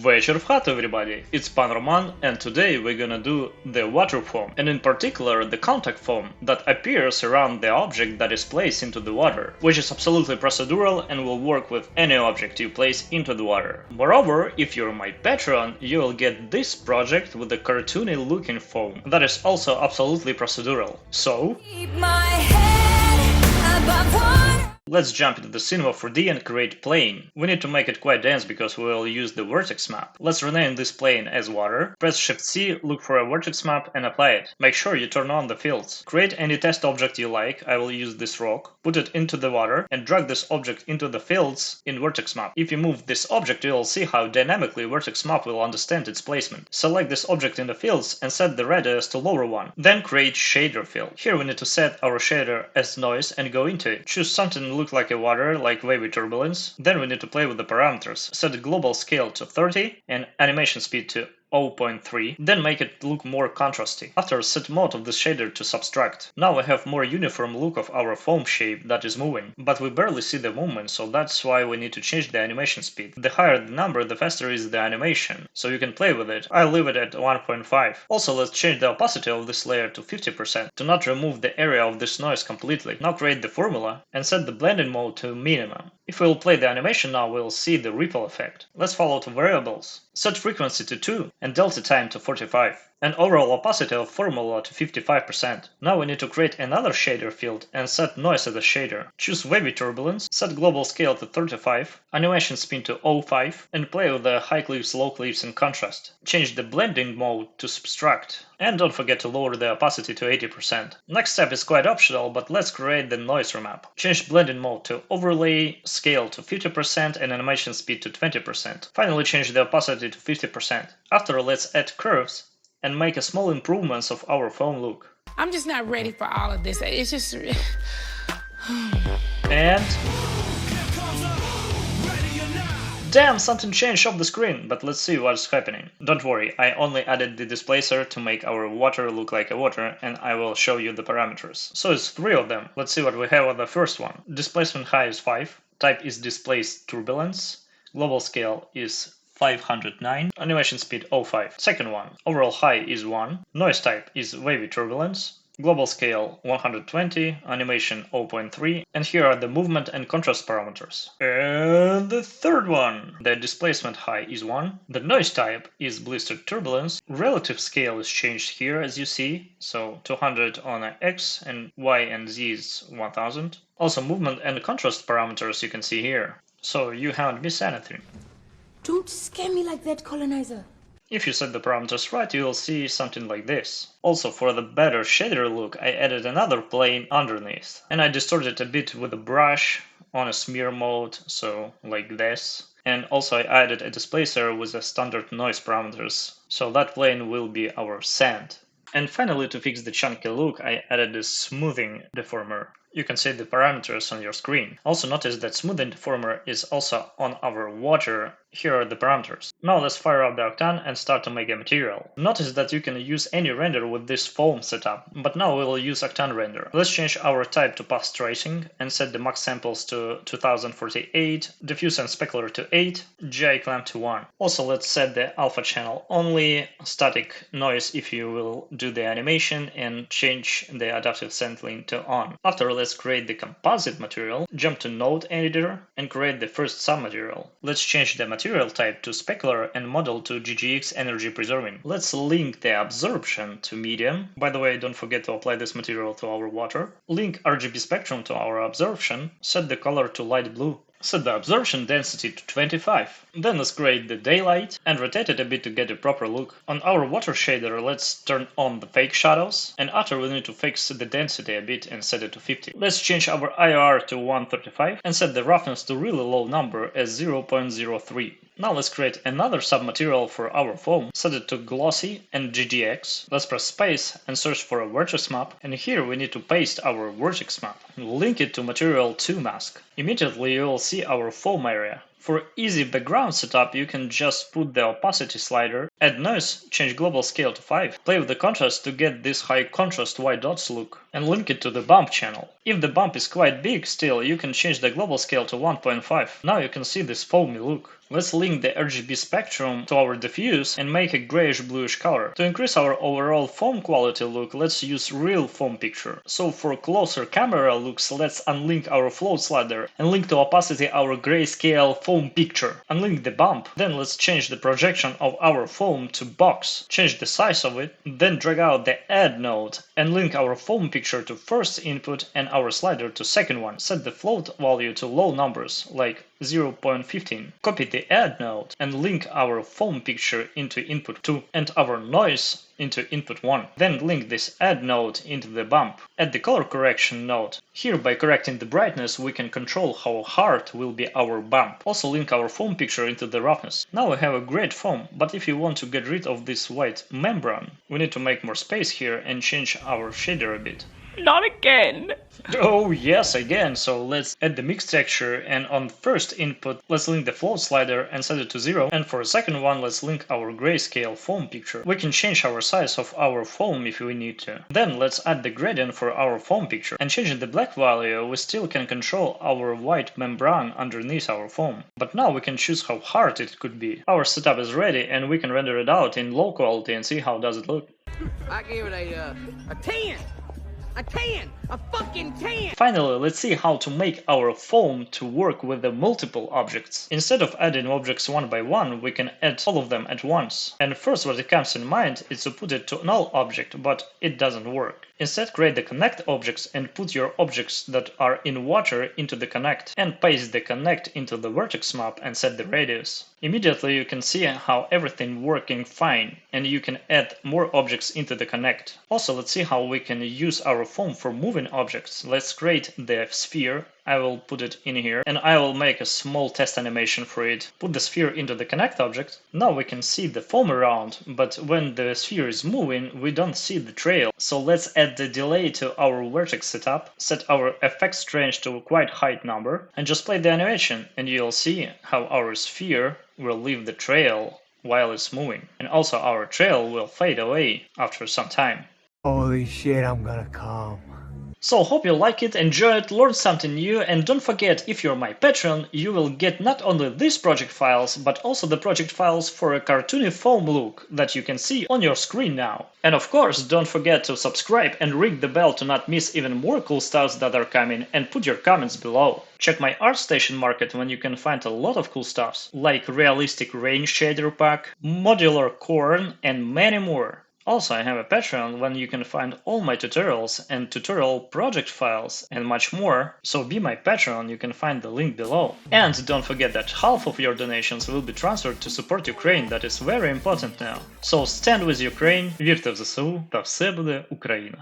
Вечер в хату, everybody! It's PanRoman, and today we're gonna do the water foam, and in particular the contact foam that appears around the object that is placed into the water, which is absolutely procedural and will work with any object you place into the water. Moreover, if you're my Patreon, you will get this project with the cartoony looking foam that is also absolutely procedural. So, keep my head above water. Let's jump into the Cinema 4D and create plane. We need to make it quite dense because we will use the vertex map. Let's rename this plane as water. Press Shift C, look for a vertex map and apply it. Make sure you turn on the fields. Create any test object you like. I will use this rock. Put it into the water and drag this object into the fields in vertex map. If you move this object, you will see how dynamically vertex map will understand its placement. Select this object in the fields and set the radius to lower one. Then create shader field. Here we need to set our shader as noise and go into it. Choose something look like a water, like wavy turbulence. Then we need to play with the parameters. Set the global scale to 30 and animation speed to 0.3, then make it look more contrasty. After, set mode of this shader to subtract. Now we have more uniform look of our foam shape that is moving, but we barely see the movement, so that's why we need to change the animation speed. The higher the number, the faster is the animation, so you can play with it. I'll leave it at 1.5. Also, let's change the opacity of this layer to 50% to not remove the area of this noise completely. Now create the formula and set the blending mode to minimum. If we'll play the animation now, we'll see the ripple effect. Let's follow two variables. Set frequency to 2 and delta time to 45. And overall opacity of formula to 55%. Now we need to create another shader field and set noise as a shader. Choose wavy turbulence, set global scale to 35, animation speed to 0.5, and play with the high clips, low clips and contrast. Change the blending mode to subtract. And don't forget to lower the opacity to 80%. Next step is quite optional, but let's create the noise remap. Change blending mode to overlay, scale to 50% and animation speed to 20%. Finally change the opacity to 50%. After, let's add curves and make a small improvements of our foam look. I'm just not ready for all of this. It's just... And... damn, something changed off the screen, but let's see what's happening. Don't worry, I only added the displacer to make our water look like a water, and I will show you the parameters. So it's 3 of them. Let's see what we have on the first one. Displacement high is 5, type is displaced turbulence, global scale is 509, animation speed 0.5. Second one, overall high is 1, noise type is wavy turbulence, global scale 120, animation 0.3, and here are the movement and contrast parameters. And the third one, the displacement high is 1, the noise type is blistered turbulence, relative scale is changed here as you see, so 200 on X and Y and Z is 1000. Also movement and contrast parameters you can see here, so you haven't missed anything. Don't scare me like that, colonizer. If you set the parameters right, you will see something like this. Also, for the better shader look, I added another plane underneath. And I distorted a bit with a brush on a smear mode, so like this. And also I added a displacer with the standard noise parameters, so that plane will be our sand. And finally, to fix the chunky look, I added a smoothing deformer. You can see the parameters on your screen. Also notice that smoothing deformer is also on our water. Here are the parameters. Now let's fire up the Octane and start to make a material. Notice that you can use any render with this foam setup, but now we will use Octane render. Let's change our type to path tracing and set the max samples to 2048, diffuse and specular to 8, GI clamp to 1. Also let's set the alpha channel only, static noise if you will do the animation, and change the adaptive sampling to on. After, let's create the composite material, jump to node editor and create the first submaterial. Let's change the material type to specular and model to GGX energy preserving. Let's link the absorption to medium. By the way, don't forget to apply this material to our water. Link RGB spectrum to our absorption. Set the color to light blue. Set the absorption density to 25. Then let's create the daylight and rotate it a bit to get a proper look. On our water shader, let's turn on the fake shadows, and after we need to fix the density a bit and set it to 50. Let's change our IR to 135 and set the roughness to really low number as 0.03. Now let's create another submaterial for our foam, set it to glossy and GGX. Let's press space and search for a vertex map, and here we need to paste our vertex map. Link it to material 2 mask. Immediately you will see our foam area. For easy background setup, you can just put the opacity slider, add noise, change global scale to 5, play with the contrast to get this high contrast white dots look, and link it to the bump channel. If the bump is quite big still, you can change the global scale to 1.5. Now you can see this foamy look. Let's link the RGB spectrum to our diffuse and make a grayish-bluish color. To increase our overall foam quality look, let's use real foam picture. So for closer camera looks, let's unlink our float slider and link to opacity our grayscale foam picture. Unlink the bump, then let's change the projection of our foam to box. Change the size of it, then drag out the add node and link our foam picture to first input and our slider to second one. Set the float value to low numbers, like 0.15. Copy the add node and link our foam picture into input 2 and our noise into input 1. Then link this add node into the bump. Add the color correction node. Here, by correcting the brightness, we can control how hard will be our bump. Also link our foam picture into the roughness. Now we have a great foam, but if you want to get rid of this white membrane, we need to make more space here and change our shader a bit. Not again. Oh yes, again. So let's add the mix texture, and on first input let's link the float slider and set it to 0, and for a second one let's link our grayscale foam picture. We can change our size of our foam if we need to. Then let's add the gradient for our foam picture, and changing the black value we still can control our white membrane underneath our foam. But now we can choose how hard it could be. Our setup is ready and we can render it out in low quality and see how does it look. I give it a 10. A 10! A fucking 10! Finally, let's see how to make our foam to work with the multiple objects. Instead of adding objects one by one, we can add all of them at once. And first what it comes in mind is to put it to null object, but it doesn't work. Instead, create the connect objects and put your objects that are in water into the connect, and paste the connect into the vertex map and set the radius. Immediately you can see how everything working fine, and you can add more objects into the connect. Also, let's see how we can use our foam for moving objects. Let's create the sphere. I will put it in here, and I will make a small test animation for it. Put the sphere into the connect object. Now we can see the foam around, but when the sphere is moving, we don't see the trail. So let's add the delay to our vertex setup, set our effects range to a quite high number, and just play the animation, and you'll see how our sphere will leave the trail while it's moving. And also our trail will fade away after some time. Holy shit, I'm gonna come. So hope you like it, enjoy it, learn something new, and don't forget, if you're my patron, you will get not only these project files, but also the project files for a cartoony foam look that you can see on your screen now. And of course, don't forget to subscribe and ring the bell to not miss even more cool stuffs that are coming, and put your comments below. Check my ArtStation market when you can find a lot of cool stuffs, like realistic rain shader pack, modular corn, and many more. Also, I have a Patreon when you can find all my tutorials and tutorial project files and much more, so be my Patreon, you can find the link below. And don't forget that half of your donations will be transferred to support Ukraine, that is very important now. So stand with Ukraine, вірте в ЗСУ, та все буде Україна.